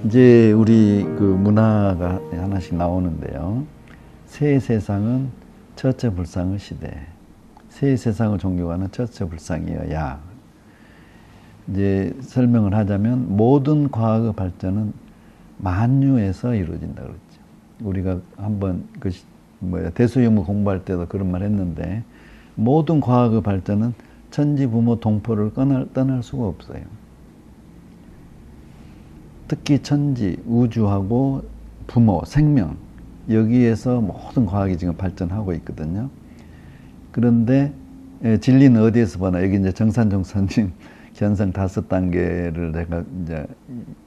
이제 우리 그 문화가 하나씩 나오는데요. 새 세상은 첫째 불상의 시대. 새 세상을 종교하는 첫째 불상이어야. 이제 설명을 하자면 모든 과학의 발전은 만유에서 이루어진다 그랬죠. 우리가 한번 그 대수유무 공부할 때도 그런 말 했는데 모든 과학의 발전은 천지부모 동포를 떠날 수가 없어요. 특히 천지, 우주하고 부모, 생명 여기에서 모든 과학이 지금 발전하고 있거든요. 그런데 진리는 어디에서 보나? 여기 이제 정산종사님 현상 5단계를 내가 이제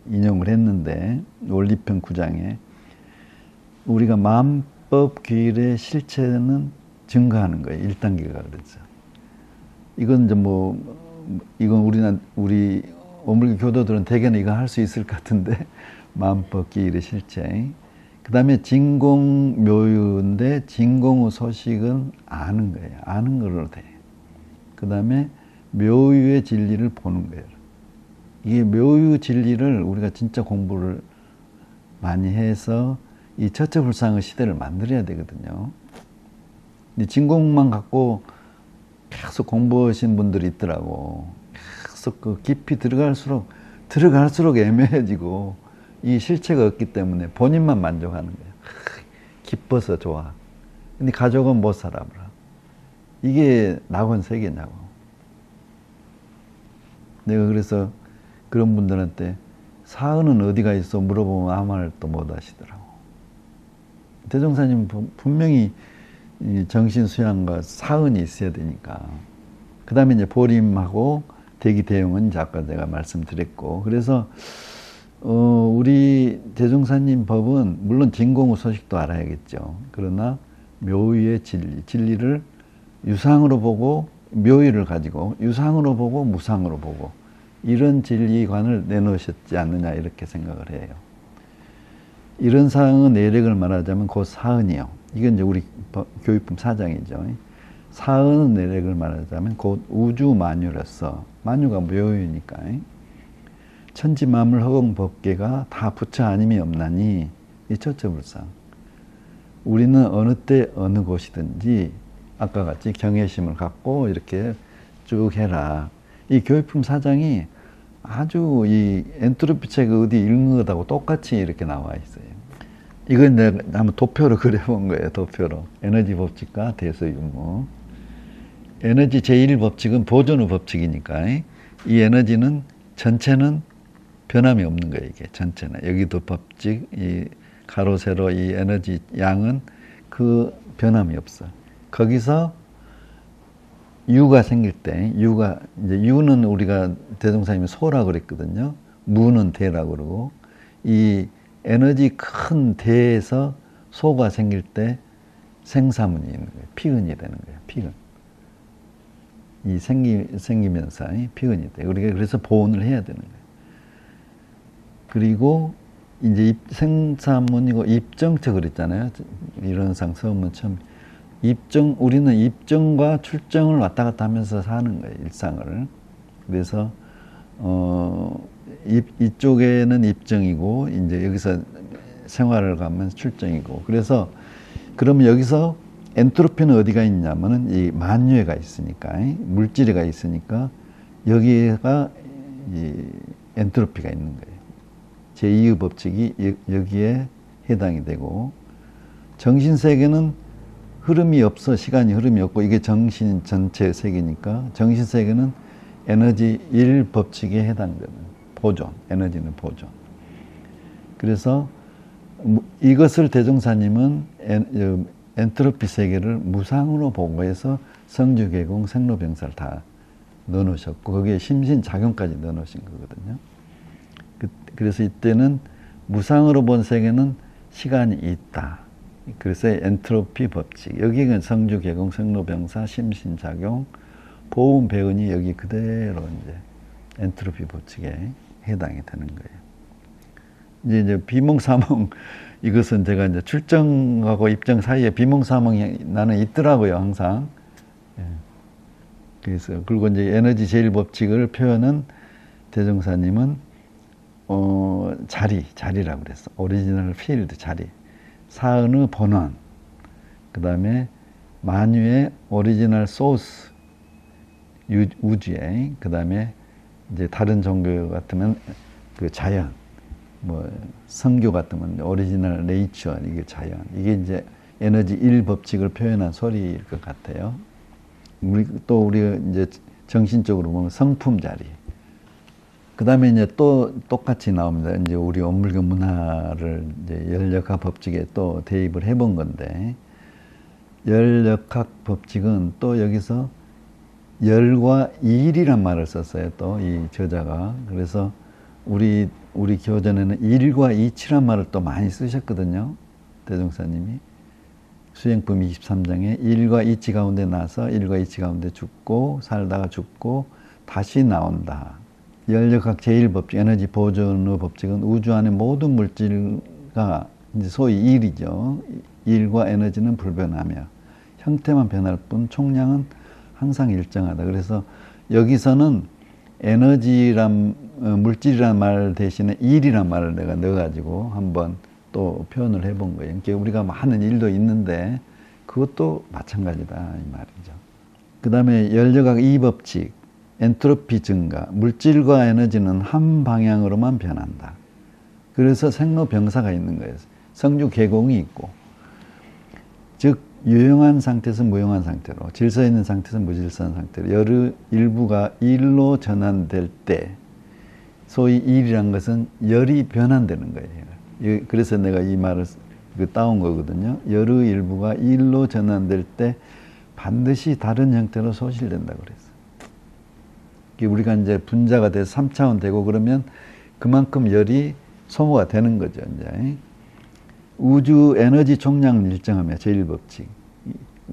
인용을 했는데 원리편 9장에 우리가 만법 규율의 실체는 증거하는 거예요. 1단계가 그러죠. 이건 이제 이건 우리 오물교 교도들은 대개는 이거 할 수 있을 것 같은데 만법 규율의 실체. 그 다음에 진공묘유인데 진공의 소식은 아는 거예요. 아는 걸로 돼. 그 다음에 묘유의 진리를 보는 거예요. 이게 묘유 진리를 우리가 진짜 공부를 많이 해서 이 첫째 불상의 시대를 만들어야 되거든요. 진공만 갖고 계속 공부하신 분들이 있더라고. 계속 그 깊이 들어갈수록 애매해지고 이 실체가 없기 때문에 본인만 만족하는 거예요. 기뻐서 좋아. 근데 가족은 못 살아보라. 이게 낙원 세계냐고. 내가 그래서 그런 분들한테 사은은 어디가 있어 물어보면 아무 말도 못 하시더라고. 대종사님 분명히 정신수양과 사은이 있어야 되니까. 그 다음에 이제 보림하고 대기대용은 이제 아까 내가 말씀드렸고. 그래서 우리 대종사님 법은 물론 진공의 소식도 알아야겠죠. 그러나 묘유의 진리를 유상으로 보고 묘유를 가지고 유상으로 보고 무상으로 보고 이런 진리관을 내놓으셨지 않느냐 이렇게 생각을 해요. 이런 사항의 내력을 말하자면 그 사은이요. 이건 이제 우리 교육품 4장이죠. 사은의 내력을 말하자면 곧 우주 만유로서 만유가 묘유니까 천지 만물 허공 법계가 다 부처 아님이 없나니 이 첫째 불상. 우리는 어느 때 어느 곳이든지 아까 같이 경외심을 갖고 이렇게 쭉 해라. 이 교육품 4장이 아주 이 엔트로피 책 어디 읽는 것하고 똑같이 이렇게 나와 있어요. 이건 내가 한번 도표로 그려본 거예요. 도표로. 에너지 법칙과 대소유무. 에너지 제1법칙은 보존의 법칙이니까 이 에너지는 전체는 변함이 없는 거예요. 이게 전체는. 여기도 법칙, 이 가로 세로 이 에너지 양은 그 변함이 없어. 거기서 유가 생길 때, 이제 유는 우리가 대종사님이 소라고 그랬거든요. 무는 대라고 그러고, 이 에너지 큰 대에서 소가 생길 때 생사문이 있는 거예요. 피근이 되는 거예요. 피근. 이 생기면서 피근이 돼. 우리가 그래서 보온을 해야 되는 거예요. 그리고 이제 생사문이고 입정처 그랬잖아요. 이론상 서문 처음. 우리는 입정과 출정을 왔다 갔다 하면서 사는 거예요. 일상을. 그래서, 이쪽에는 입정이고, 이제 여기서 생활을 가면 출정이고. 그래서, 그러면 여기서 엔트로피는 어디가 있냐면은 이 만유해가 있으니까, 물질이가 있으니까, 여기가 이 엔트로피가 있는 거예요. 제2의 법칙이 여기에 해당이 되고, 정신세계는 흐름이 없어, 시간이 흐름이 없고, 이게 정신 전체 세계니까, 정신 세계는 에너지 1 법칙에 해당되는 보존, 에너지는 보존. 그래서 이것을 대종사님은 엔트로피 세계를 무상으로 보고해서 성주개공, 생로병사를 다 넣어놓으셨고, 거기에 심신작용까지 넣어놓으신 거거든요. 그래서 이때는 무상으로 본 세계는 시간이 있다. 그래서 엔트로피 법칙. 여기가 성주, 개공, 생로병사, 심신작용, 보온, 배은이 여기 그대로 이제 엔트로피 법칙에 해당이 되는 거예요. 이제 비몽사몽, 이것은 제가 이제 출정하고 입정 사이에 비몽사몽이 나는 있더라고요, 항상. 그래서, 그리고 이제 에너지 제일 법칙을 표현은 대종사님은 자리라고 그랬어. 오리지널 필드 자리. 사은의 본원. 그 다음에 만유의 오리지널 소스. 우주에. 그 다음에 이제 다른 종교 같으면 그 자연. 뭐 성교 같으면 오리지널 네이처. 이게 자연. 이게 이제 에너지 1법칙을 표현한 소리일 것 같아요. 우리가 이제 정신적으로 보면 성품 자리. 그 다음에 이제 또 똑같이 나옵니다. 이제 우리 원불교 문화를 이제 열역학 법칙에 또 대입을 해본 건데, 열역학 법칙은 또 여기서 열과 일이란 말을 썼어요. 또 이 저자가. 그래서 우리 교전에는 일과 이치란 말을 또 많이 쓰셨거든요. 대종사님이. 수행품 23장에 일과 이치 가운데 나서 일과 이치 가운데 죽고 살다가 죽고 다시 나온다. 열역학 제1법칙, 에너지 보존의 법칙은 우주 안의 모든 물질과 이제 소위 일이죠. 일과 에너지는 불변하며 형태만 변할 뿐 총량은 항상 일정하다. 그래서 여기서는 에너지란 물질이란 말 대신에 일이란 말을 내가 넣어가지고 한번 또 표현을 해본 거예요. 그러니까 우리가 하는 일도 있는데 그것도 마찬가지다 이 말이죠. 그 다음에 열역학 2법칙, 엔트로피 증가, 물질과 에너지는 한 방향으로만 변한다. 그래서 생로병사가 있는 거예요. 성주 개공이 있고, 즉 유용한 상태에서 무용한 상태로, 질서 있는 상태에서 무질서한 상태로 열의 일부가 일로 전환될 때, 소위 일이란 것은 열이 변환되는 거예요. 그래서 내가 이 말을 따온 거거든요. 열의 일부가 일로 전환될 때 반드시 다른 형태로 소실된다고 그랬어. 우리가 이제 분자가 돼서 3차원 되고 그러면 그만큼 열이 소모가 되는 거죠. 이제 우주 에너지 총량은 일정하며 제1법칙.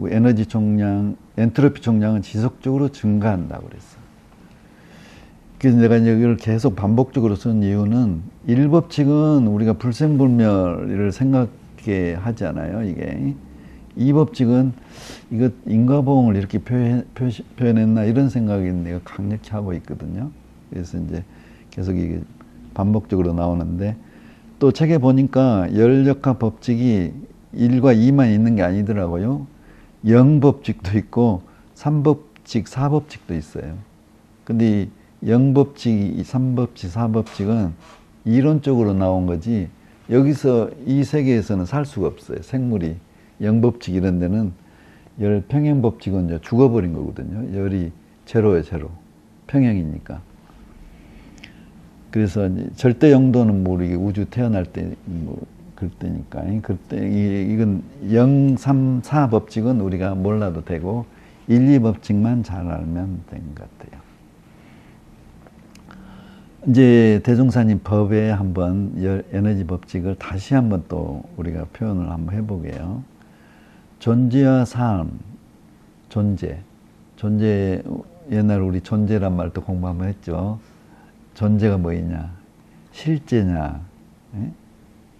에너지 총량, 엔트로피 총량은 지속적으로 증가한다고 그랬어. 그래서 내가 이제 이걸 계속 반복적으로 쓴 이유는 1법칙은 우리가 불생불멸을 생각하게 하잖아요, 이게. 2법칙은 이거 인과보응을 이렇게 표현했나 이런 생각이 내가 강력히 하고 있거든요. 그래서 이제 계속 이게 반복적으로 나오는데 또 책에 보니까 열역학 법칙이 1과 2만 있는 게 아니더라고요. 0법칙도 있고 3법칙, 4법칙도 있어요. 근데 0법칙, 3법칙, 4법칙은 이론적으로 나온 거지 여기서 이 세계에서는 살 수가 없어요. 생물이. 0법칙 이런 데는 열 평행법칙은 이제 죽어버린 거거든요. 열이 제로예요, 제로. 평행이니까. 그래서 절대 영도는 모르게 우주 태어날 때 뭐 그때니까. 그때 이건 0, 3, 4 법칙은 우리가 몰라도 되고 1, 2 법칙만 잘 알면 된 것 같아요. 이제 대종사님 법에 한번 에너지 법칙을 다시 한번 또 우리가 표현을 한번 해보게요. 존재와 삶, 존재, 옛날 우리 존재란 말도 공부 한번 했죠. 존재가 뭐이냐, 실제냐, 예?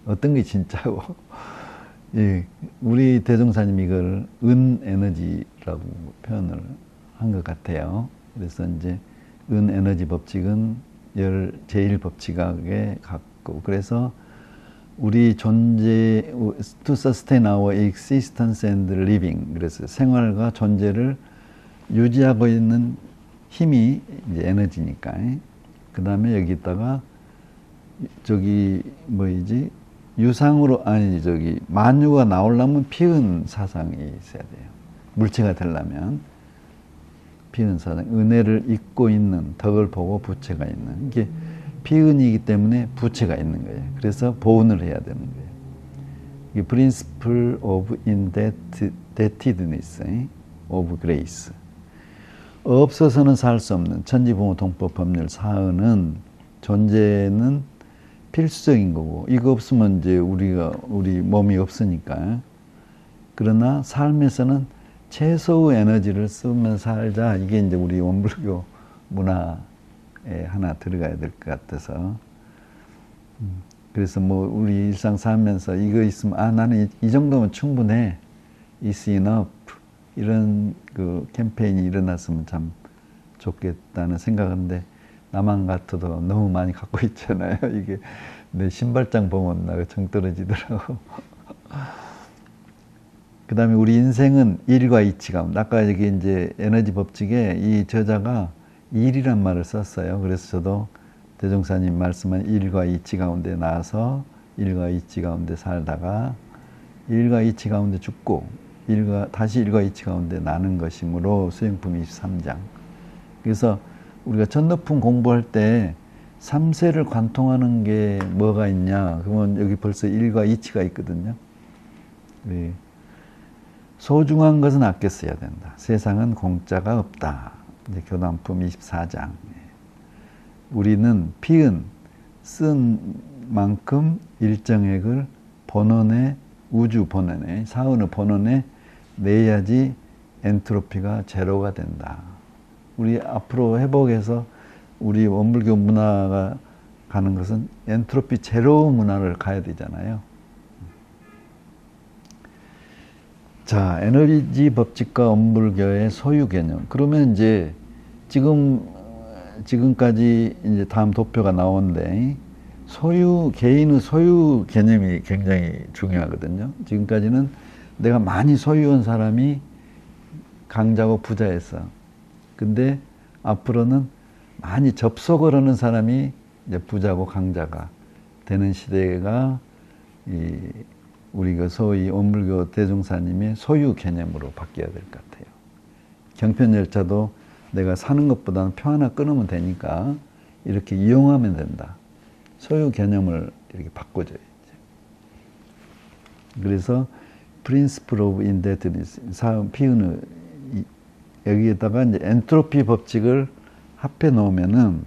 어떤 게 진짜고. 예, 우리 대종사님 이걸 은에너지라고 표현을 한 것 같아요. 그래서 이제 은에너지 법칙은 제1법칙에 갖고, 그래서 우리 존재, to sustain our existence and living, 그래서 생활과 존재를 유지하고 있는 힘이 이제 에너지니까. 그 다음에 여기다가 유상으로, 만유가 나오려면 피은 사상이 있어야 돼요. 물체가 되려면. 피은 사상, 은혜를 잊고 있는, 덕을 보고 부채가 있는. 이게 피은이기 때문에 부채가 있는 거예요. 그래서 보은을 해야 되는 거예요. 이게 principle of indebtedness, of grace. 없어서는 살 수 없는 천지부모 동법 법률 사은은 존재는 필수적인 거고, 이거 없으면 이제 우리 몸이 없으니까. 그러나 삶에서는 최소의 에너지를 쓰면 살자. 이게 이제 우리 원불교 문화에 하나 들어가야 될 것 같아서. 그래서 뭐 우리 일상 살면서 이거 있으면 나는 이 정도면 충분해. It's enough. 이런 그 캠페인이 일어났으면 참 좋겠다는 생각인데 나만 같아도 너무 많이 갖고 있잖아요. 이게 내 신발장 보면 나가 정 떨어지더라고. 그 다음에 우리 인생은 일과 이치 가운데, 아까 여기 이제 에너지 법칙에 이 저자가 일이란 말을 썼어요. 그래서 저도 대종사님 말씀한 일과 이치 가운데 나와서 일과 이치 가운데 살다가 일과 이치 가운데 죽고 다시 일과 이치 가운데 나는 것이므로 수행품 23장. 그래서 우리가 전도품 공부할 때 3세를 관통하는 게 뭐가 있냐? 그러면 여기 벌써 일과 이치가 있거든요. 네. 소중한 것은 아껴 써야 된다. 세상은 공짜가 없다. 이제 교단품 24장. 우리는 피은 쓴 만큼 일정액을 본원에, 우주 본원에, 사원의 본원에 내야지 엔트로피가 제로가 된다. 우리 앞으로 회복해서 우리 원불교 문화가 가는 것은 엔트로피 제로 문화를 가야 되잖아요. 자, 에너지 법칙과 원불교의 소유 개념. 그러면 이제 지금까지 이제 다음 도표가 나오는데 개인의 소유 개념이 굉장히 중요하거든요. 지금까지는 내가 많이 소유한 사람이 강자고 부자였어. 근데 앞으로는 많이 접속을 하는 사람이 이제 부자고 강자가 되는 시대가 우리가 소위 원불교 대종사님의 소유 개념으로 바뀌어야 될 것 같아요. 경편 열차도 내가 사는 것보다는 표 하나 끊으면 되니까 이렇게 이용하면 된다. 소유 개념을 이렇게 바꿔줘야지. 그래서 Principle of Indebtedness, 피은의 여기에다가 이제 엔트로피 법칙을 합해 놓으면은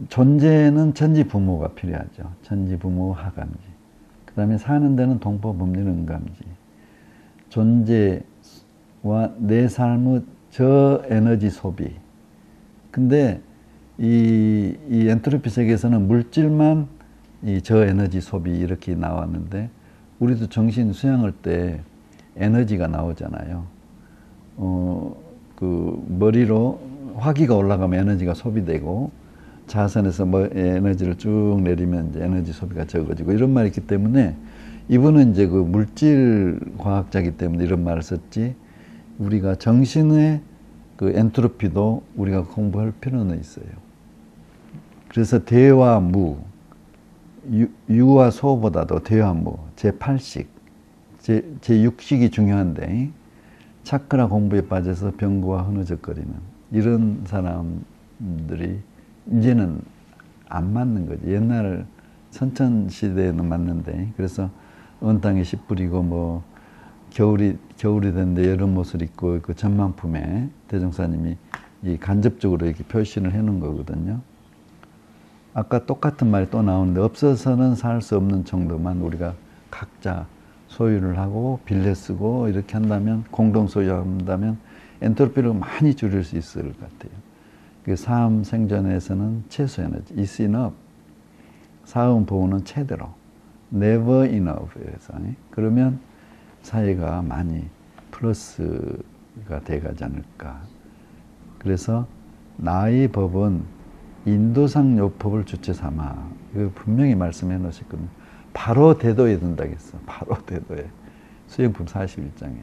존재는 천지부모가 필요하죠. 천지부모 하감지. 그 다음에 사는 데는 동포법률 응감지. 존재와 내 삶의 저에너지 소비. 근데 이 엔트로피 세계에서는 물질만 이 저에너지 소비 이렇게 나왔는데 우리도 정신 수양할 때 에너지가 나오잖아요. 그 머리로 화기가 올라가면 에너지가 소비되고 자선에서 에너지를 쭉 내리면 이제 에너지 소비가 적어지고 이런 말이 있기 때문에 이분은 이제 그 물질 과학자이기 때문에 이런 말을 썼지 우리가 정신의 그 엔트로피도 우리가 공부할 필요는 있어요. 그래서 대와 무, 유와 소보다도 대와 무, 제8식, 제6식이 중요한데 차크라 공부에 빠져서 병고와 흐느적거리는 이런 사람들이 이제는 안 맞는 거지. 옛날 선천시대에는 맞는데 그래서 온 땅에 씨 뿌리고 뭐 겨울이 됐는데 여름 옷을 입고 그 전망품에 대종사님이 이 간접적으로 이렇게 표시를 해놓은 거거든요. 아까 똑같은 말이 또 나오는데 없어서는 살 수 없는 정도만 우리가 각자 소유를 하고 빌려 쓰고 이렇게 한다면 공동 소유한다면 엔트로피를 많이 줄일 수 있을 것 같아요. 그 삶 생존에서는 최소 에너지, is enough. 사음 보호는 최대로, never enough. 그러면 사회가 많이 플러스가 돼가지 않을까. 그래서 나의 법은 인도상 요법을 주체 삼아. 이거 분명히 말씀해 놓으셨거든요. 바로 대도에 든다겠어. 바로 대도에. 수행품 41장에.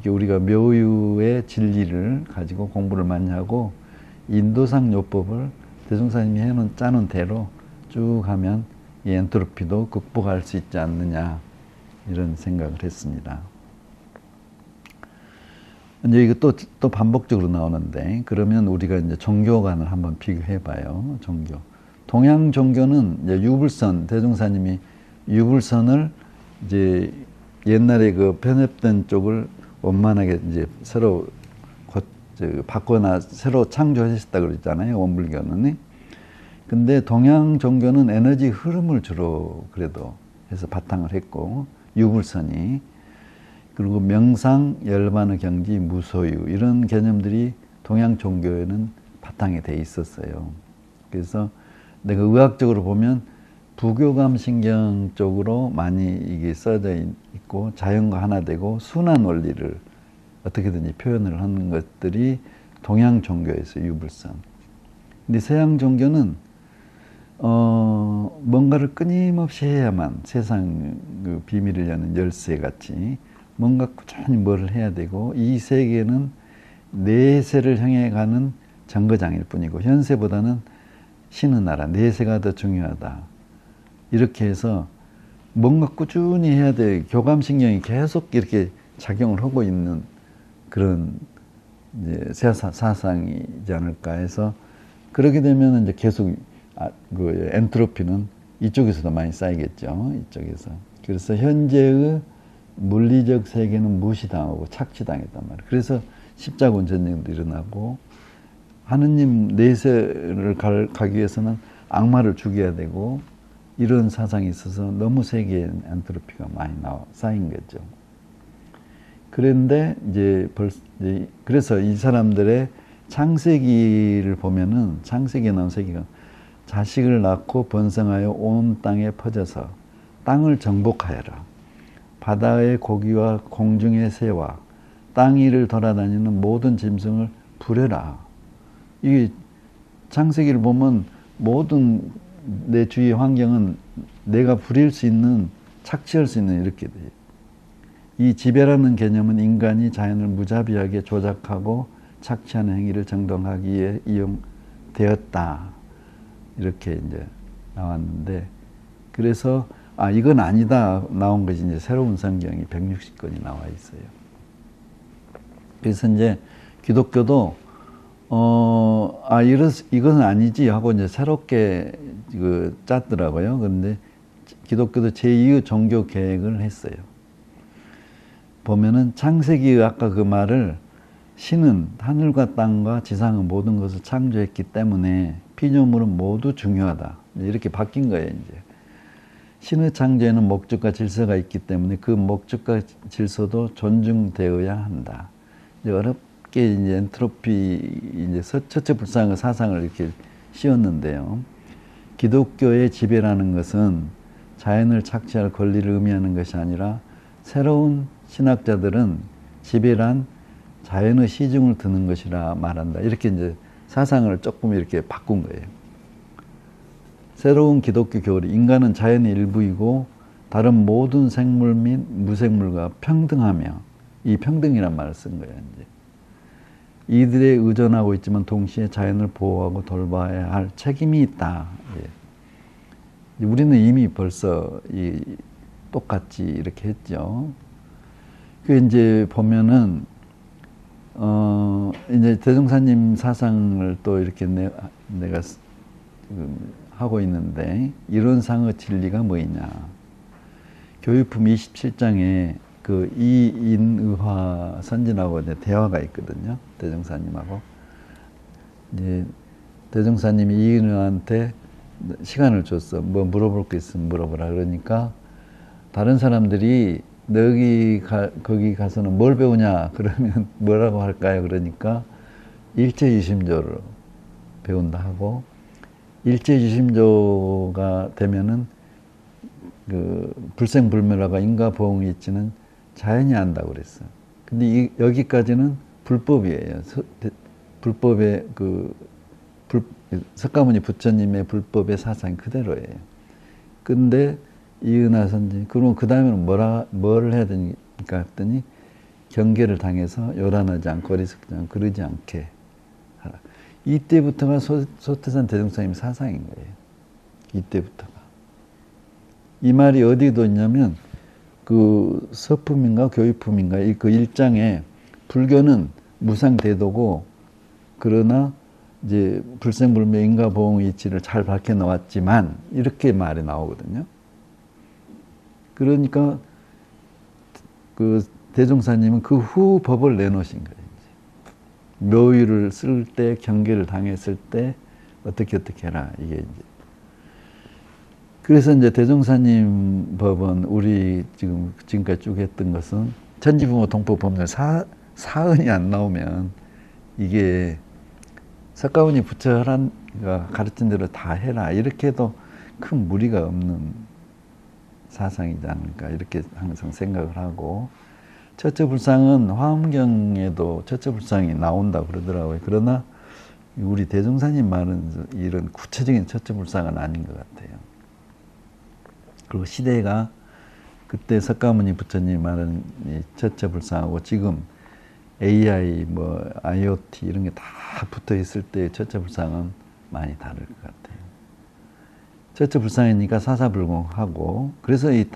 우리가 묘유의 진리를 가지고 공부를 많이 하고 인도상 요법을 대종사님이 짜는 대로 쭉 하면 이 엔트로피도 극복할 수 있지 않느냐 이런 생각을 했습니다. 이제 이거 또 반복적으로 나오는데 그러면 우리가 이제 종교관을 한번 비교해봐요. 종교. 동양 종교는 이제 유불선 대종사님이 유불선을 이제 옛날에 그 편협된 쪽을 원만하게 이제 새로 바꿔나 새로 창조하셨다 그랬잖아요. 원불교는. 근데 동양 종교는 에너지 흐름을 주로 그래도 해서 바탕을 했고 유불선이 그리고 명상, 열반의 경지, 무소유 이런 개념들이 동양 종교에는 바탕이 돼 있었어요. 그래서 내가 의학적으로 보면 부교감 신경 쪽으로 많이 이게 써져 있고 자연과 하나 되고 순환 원리를 어떻게든지 표현을 하는 것들이 동양 종교였어요, 유불선. 근데 서양 종교는 뭔가를 끊임없이 해야만 세상 그 비밀을 여는 열쇠 같이 뭔가 꾸준히 뭘 해야 되고, 이 세계는 내세를 향해 가는 정거장일 뿐이고 현세보다는 신의 나라, 내세가 더 중요하다. 이렇게 해서 뭔가 꾸준히 해야 돼. 교감신경이 계속 이렇게 작용을 하고 있는 그런 이제 사상이지 않을까 해서, 그렇게 되면 이제 계속 그 엔트로피는 이쪽에서도 많이 쌓이겠죠. 이쪽에서. 그래서 현재의 물리적 세계는 무시당하고 착취당했단 말이에요. 그래서 십자군 전쟁도 일어나고, 하느님 내세를 가기 위해서는 악마를 죽여야 되고, 이런 사상이 있어서 너무 세계에 엔트로피가 많이 쌓인 거죠. 그런데 그래서 이 사람들의 창세기를 보면은, 창세기에 나온 세계가 자식을 낳고 번성하여 온 땅에 퍼져서 땅을 정복하여라. 바다의 고기와 공중의 새와 땅 위를 돌아다니는 모든 짐승을 부려라. 이게 창세기를 보면 모든 내 주위의 환경은 내가 부릴 수 있는, 착취할 수 있는 이렇게 돼요. 이 지배라는 개념은 인간이 자연을 무자비하게 조작하고 착취하는 행위를 정당하기에 이용되었다. 이렇게 이제 나왔는데, 그래서 이건 아니다 나온 것이 이제 새로운 성경이 160권이 나와 있어요. 그래서 이제 기독교도 이건 아니지 하고 이제 새롭게 짰더라고요. 그런데 기독교도 제2의 종교 계획을 했어요. 보면은 창세기의 아까 그 말을, 신은 하늘과 땅과 지상의 모든 것을 창조했기 때문에 피조물은 모두 중요하다. 이렇게 바뀐 거예요, 이제. 신의 창조에는 목적과 질서가 있기 때문에 그 목적과 질서도 존중되어야 한다. 이제 어렵게 이제 엔트로피, 이제 첫째 불상의 사상을 이렇게 씌웠는데요. 기독교의 지배라는 것은 자연을 착취할 권리를 의미하는 것이 아니라, 새로운 신학자들은 지배란 자연의 시중을 드는 것이라 말한다. 이렇게 이제 사상을 조금 이렇게 바꾼 거예요. 새로운 기독교 교리, 인간은 자연의 일부이고 다른 모든 생물 및 무생물과 평등하며, 이 평등이란 말을 쓴 거예요, 이제. 이들에 의존하고 있지만 동시에 자연을 보호하고 돌봐야 할 책임이 있다. 예. 우리는 이미 벌써 똑같이 이렇게 했죠. 그 이제 보면은 이제 대종사님 사상을 또 이렇게 내가 하고 있는데, 이론상의 진리가 뭐이냐. 교육품 27장에 그 이인의화 선진하고 이제 대화가 있거든요. 대종사님하고. 이제 대종사님이 이인의화한테 시간을 줬어. 뭐 물어볼 거 있으면 물어보라. 그러니까 다른 사람들이 거기 가서는 뭘 배우냐? 그러면 뭐라고 할까요? 그러니까 일제유심조를 배운다 하고, 일제유심조가 되면은 그 불생불멸하고 인과보응이 있지는 자연이 한다고 그랬어요. 근데 여기까지는 불법이에요. 불법의 석가모니 부처님의 불법의 사상이 그대로예요. 근데 이은하 선진, 그러면 그 다음에는 뭘 해야 되니까 했더니, 경계를 당해서 요란하지 않고 어리석지 않고 그러지 않게 하라. 이때부터가 소태산 대종사님 사상인 거예요. 이때부터가. 이 말이 어디에 있냐면, 그 서품인가 교육품인가 그 1장에 불교는 무상대도고, 그러나 이제 불생불멸 인과보응의 이치를 잘 밝혀 놓았지만, 이렇게 말이 나오거든요. 그러니까 그 대종사님은 그 후 법을 내놓으신 거예요. 이제. 묘유를 쓸 때, 경계를 당했을 때 어떻게 해라. 이게 이제. 그래서 이제 대종사님 법은 우리 지금까지 쭉 했던 것은 천지부모 동법법률 사은이 안 나오면 이게 석가모니 부처가 가르친 대로 다 해라. 이렇게 해도 큰 무리가 없는 사상이지 않을까, 이렇게 항상 생각을 하고, 처처불상은 화엄경에도 처처불상이 나온다고 그러더라고요. 그러나 우리 대종사님 말은 이런 구체적인 처처불상은 아닌 것 같아요. 그리고 시대가 그때 석가모니 부처님 말은 처처불상하고 지금 AI, 뭐 IoT 이런 게 다 붙어 있을 때 처처불상은 많이 다를 것 같아요. 처처불상이니까 사사불공하고, 그래서 이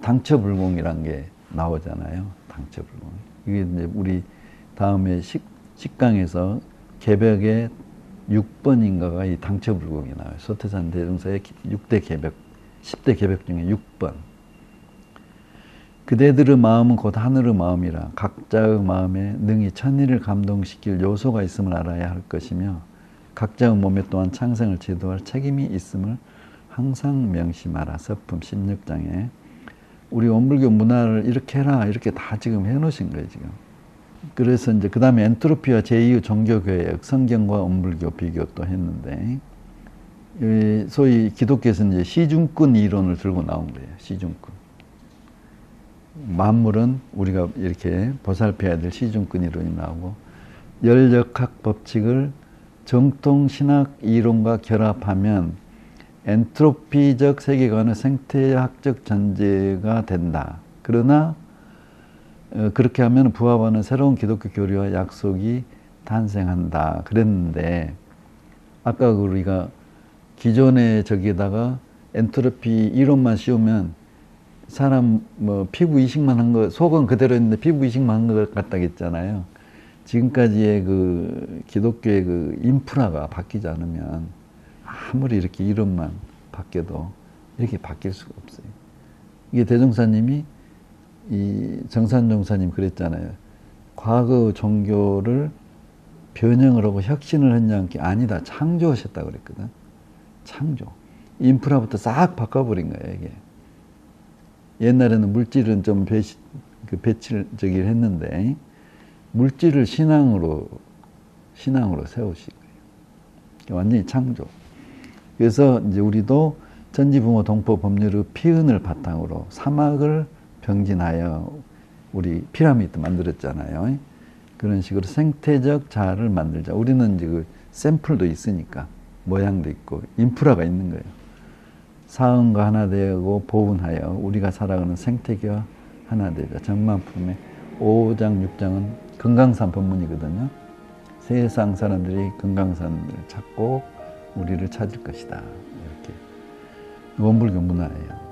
당처불공이란 게 나오잖아요. 당처불공. 이게 이제 우리 다음에 식강에서 개벽의 6번인가가 이 당처불공이 나와요. 소태산 대종사의 6대 개벽, 10대 개벽 중에 6번. 그대들의 마음은 곧 하늘의 마음이라 각자의 마음에 능히 천리를 감동시킬 요소가 있음을 알아야 할 것이며 각자의 몸에 또한 창생을 지도할 책임이 있음을 항상 명심하라. 서품 16장에 우리 원불교 문화를 이렇게 해라 이렇게 다 지금 해놓으신 거예요 지금. 그래서 이제 그 다음에 엔트로피와 제2의 종교교역, 성경과 원불교 비교 또 했는데 소위 기독교에서는 이제 시중권 이론을 들고 나온 거예요. 시중권. 만물은 우리가 이렇게 보살펴야 될 시중권 이론이 나오고 열역학 법칙을 정통 신학 이론과 결합하면 엔트로피적 세계관의 생태학적 전제가 된다. 그러나 그렇게 하면 부합하는 새로운 기독교 교리와 약속이 탄생한다. 그랬는데 아까 우리가 기존의 저기에다가 엔트로피 이론만 씌우면 사람 뭐 피부 이식만 한 거, 속은 그대로 있는데 피부 이식만 한 것 같다고 했잖아요. 지금까지의 그 기독교의 그 인프라가 바뀌지 않으면 아무리 이렇게 이름만 바뀌어도 이렇게 바뀔 수가 없어요. 이게 대종사님이 이 정산종사님 그랬잖아요. 과거 종교를 변형을 하고 혁신을 했냐는 게 아니다. 창조하셨다고 그랬거든. 창조. 인프라부터 싹 바꿔버린 거예요, 이게. 옛날에는 물질은 좀 배치를 했는데 물질을 신앙으로 세우신 거예요. 완전히 창조. 그래서 이제 우리도 전지부모 동포 법률의 피은을 바탕으로 사막을 병진하여 우리 피라미드 만들었잖아요. 그런 식으로 생태적 자아를 만들자. 우리는 이제 그 샘플도 있으니까 모양도 있고 인프라가 있는 거예요. 사은과 하나 되고 보훈하여 우리가 살아가는 생태계와 하나 되자. 전만품의 5장 6장은 금강산 법문이거든요. 세상 사람들이 금강산을 찾고 우리를 찾을 것이다. 이렇게 원불교 문화예요.